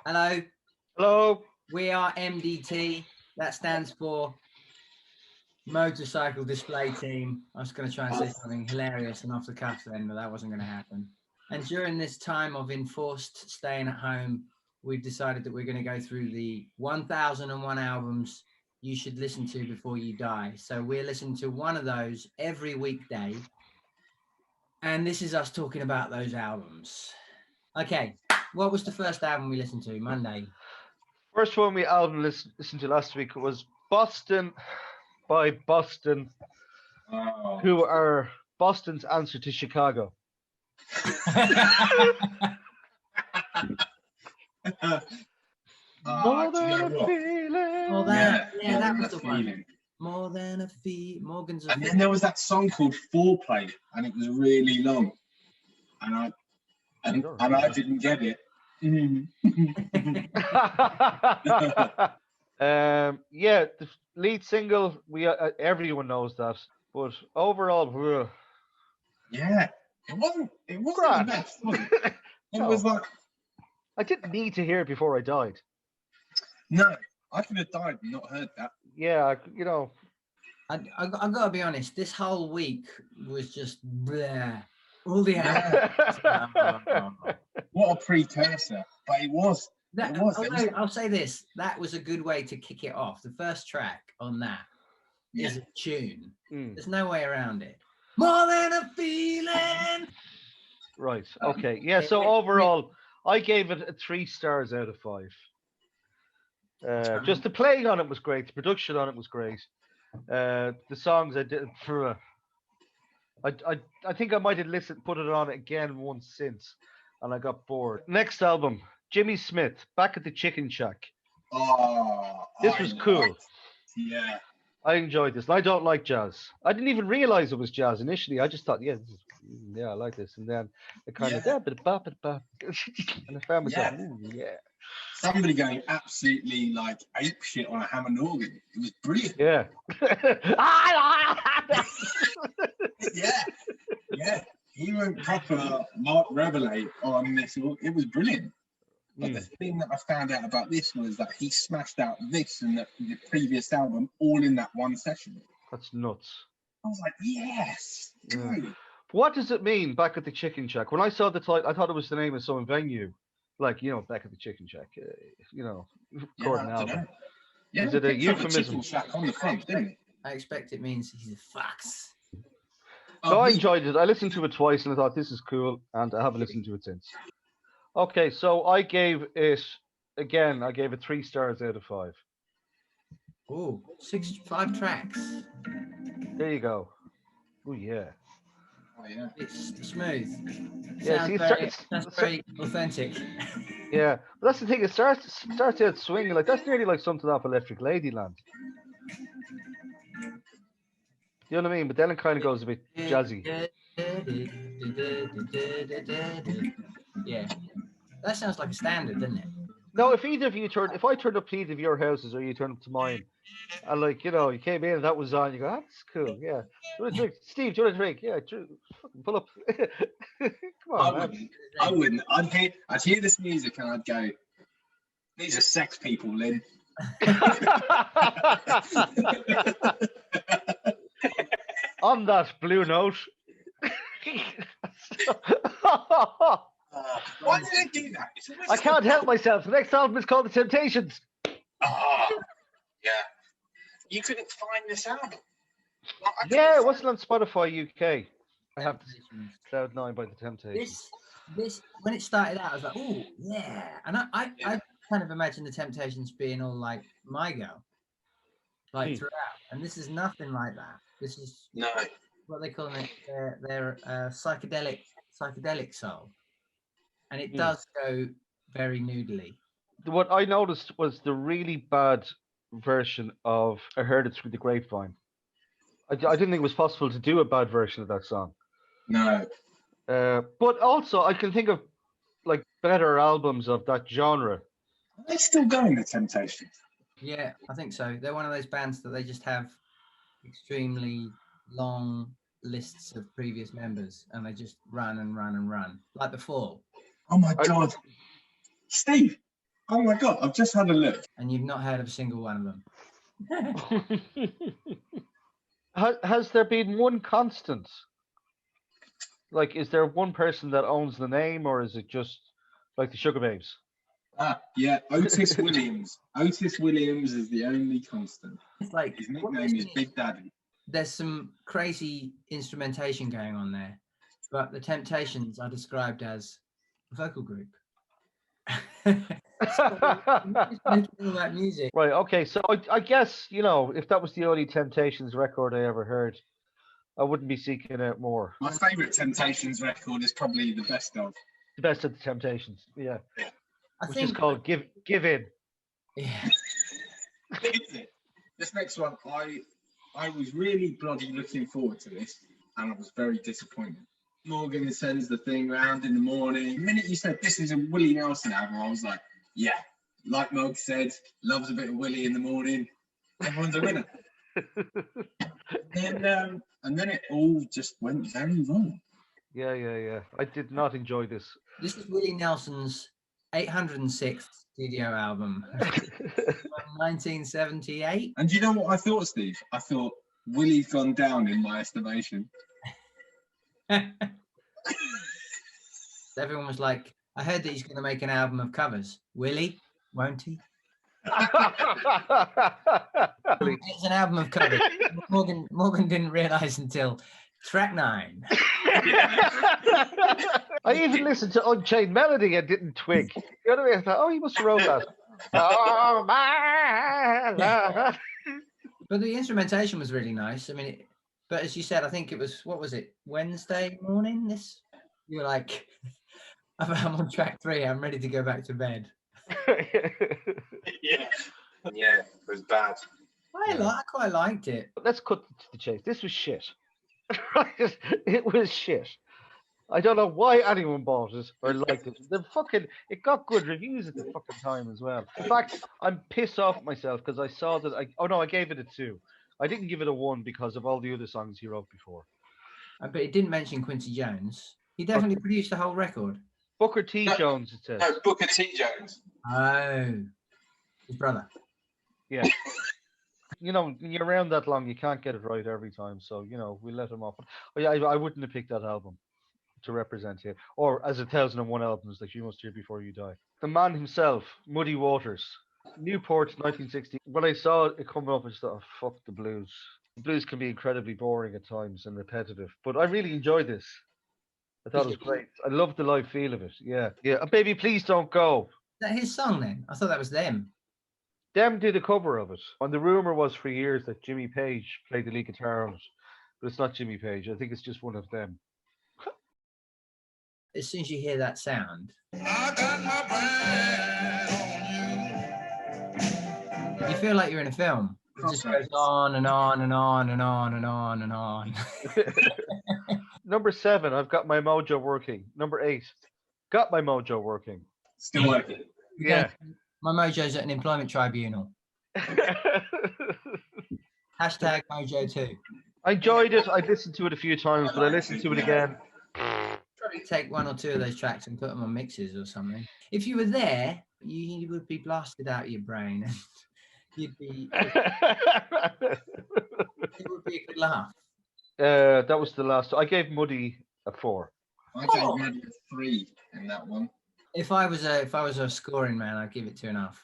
Hello. Hello. We are MDT. That stands for Motorcycle Display Team. I was going to try and say something hilarious and off the cuff then, but that wasn't going to happen. And during this time of enforced staying at home, we've decided that we're going to go through the 1001 albums you should listen to before you die. So we're listening to one of those every weekday. And this is us talking about those albums. Okay, what was the first album we listened to? Monday. First one we listened to last week was Boston by Boston, who are Boston's answer to Chicago. More than a feeling. That was the one. More than a feeling. Morgan's. And then there was that song called Foreplay, and it was really long, and I didn't get it. Yeah, the lead single, everyone knows that, but overall, yeah, it wasn't the best, was it? It was like, I didn't need to hear it before I died. No, I could have died and not heard that. Yeah, I got to be honest, this whole week was just bleh. All the What a precursor, but it was. I'll say this: that was a good way to kick it off. The first track on that is a tune. There's no way around it. More than a feeling. Right. Okay. Yeah. So overall, I gave it 3 stars out of 5. Just the playing on it was great. The production on it was great. The songs I did for. I think I might have put it on again once since, and I got bored. Next album, Jimmy Smith, Back at the Chicken Shack. This was cool. Yeah. I enjoyed this. And I don't like jazz. I didn't even realize it was jazz initially. I just thought, I like this. And then it kind of, and I found myself, Somebody going absolutely like ape shit on a Hammond organ. It was brilliant. Yeah. Yeah. He went proper Mark Revelate on this. It was brilliant. But the thing that I found out about this was that he smashed out this and the previous album all in that one session. That's nuts. I was like, yes. What does it mean, Back at the Chicken Shack? When I saw the title, I thought it was the name of some venue. Like, Back at the Chicken Shack, recording album. Yeah, is it a euphemism? Chicken Shack on the front, didn't it? I expect it means he's a fox. So I enjoyed it. I listened to it twice and I thought this is cool, and I haven't listened to it since. Okay, so I gave it 3 stars out of 5. Oh, 5 tracks. There you go. Oh yeah. Oh yeah. It's smooth. Yeah, that's very authentic. Yeah, but that's the thing. It starts out swinging like that's nearly like something off Electric Ladyland. You know what I mean? But then it kind of goes a bit jazzy. Yeah, that sounds like a standard, doesn't it? No, if I turned up to either of your houses or you turned up to mine, and you came in and that was on, you go, that's cool, yeah. Do you want a drink? Steve, do you want a drink? Yeah, fucking pull up. Come on, I wouldn't. I'd hear this music and I'd go, these are sex people, Lynn. On that blue note. Why did they do that? I can't help myself. The next album is called The Temptations. Yeah. You couldn't find this album. It wasn't on Spotify UK. I have Cloud 9 by The Temptations. This when it started out, I was like, oh yeah, and I kind of imagine The Temptations being all like My Girl, like throughout, and this is nothing like that. This is what they call it. Their psychedelic soul. And it does go very noodly. What I noticed was the really bad version of I Heard It Through the Grapevine. I didn't think it was possible to do a bad version of that song. No. But also, I can think of like better albums of that genre. Are they still going, The Temptations? Yeah, I think so. They're one of those bands that they just have extremely long lists of previous members and they just run and run and run, like The Fall. Oh my God. Steve, Oh my God, I've just had a look. And you've not heard of a single one of them. Has there been one constant? Like, is there one person that owns the name, or is it just like the Sugar Babes? Yeah, Otis Williams. Otis Williams is the only constant. It's like His nickname is Big Daddy. there's some crazy instrumentation going on there, but the Temptations are described as a vocal group. All that music. Right. Okay. So I guess, you know, if that was the only Temptations record I ever heard, I wouldn't be seeking out more. My favourite Temptations record is probably the best of. The best of the Temptations. Yeah. I Which think, is called Give In. yeah. This next one, I was really bloody looking forward to this, and I was very disappointed. Morgan sends the thing round in the morning. The minute you said this is a Willie Nelson album, I was like, yeah, like Mog said, loves a bit of Willie in the morning. Everyone's a winner. And then it all just went very wrong. Yeah. I did not enjoy this. This is Willie Nelson's 806th studio album from 1978. And you know what I thought, Steve? I thought Willie's gone down in my estimation. Everyone was like, I heard that he's going to make an album of covers. Willie, won't he? It's an album of covers. Morgan didn't realise until track 9. I even listened to Unchained Melody and didn't twig. You know what I mean? I thought, oh, he must have wrote that. Oh, my love. But the instrumentation was really nice. I mean, but as you said, I think it was, what was it, Wednesday morning? You were like, I'm on track 3. I'm ready to go back to bed. Yeah, it was bad. I quite liked it. Let's cut to the chase. This was shit. It was shit. I don't know why anyone bought it or liked it. It got good reviews at the fucking time as well. In fact, I'm pissed off at myself because I saw that I gave it a 2. I didn't give it a 1 because of all the other songs he wrote before. But he didn't mention Quincy Jones. He definitely produced the whole record. Booker T. Jones, it says. No, Booker T. Jones. Oh, his brother. Yeah. You know, when you're around that long, you can't get it right every time. So, you know, we let him off. I wouldn't have picked that album to represent you. Or as 1001 albums that you must hear before you die. The man himself, Muddy Waters. Newport, 1960. When I saw it coming up, I just thought, oh, fuck the blues. The blues can be incredibly boring at times and repetitive. But I really enjoyed this. I thought it was great. I loved the live feel of it. Yeah. Baby, please don't go. Is that his song then? I thought that was them. Them did a cover of it. And the rumor was for years that Jimmy Page played the lead guitar on it. But it's not Jimmy Page. I think it's just one of them. As soon as you hear that sound, I got my brand on you. you feel like you're in a film. It just goes on and on and on and on and on and on. Number 7, I've got my mojo working. Number 8, got my mojo working. Still working. Yeah. My mojo's at an employment tribunal. Hashtag mojo 2. I enjoyed it. I listened to it a few times, but I listened to it again. Probably take 1 or 2 of those tracks and put them on mixes or something. If you were there, you would be blasted out of your brain. You'd be. It would be a good laugh. That was the last. I gave Muddy a 4. I gave Muddy a 3 in that one. If I was a scoring man, I'd give it 2.5.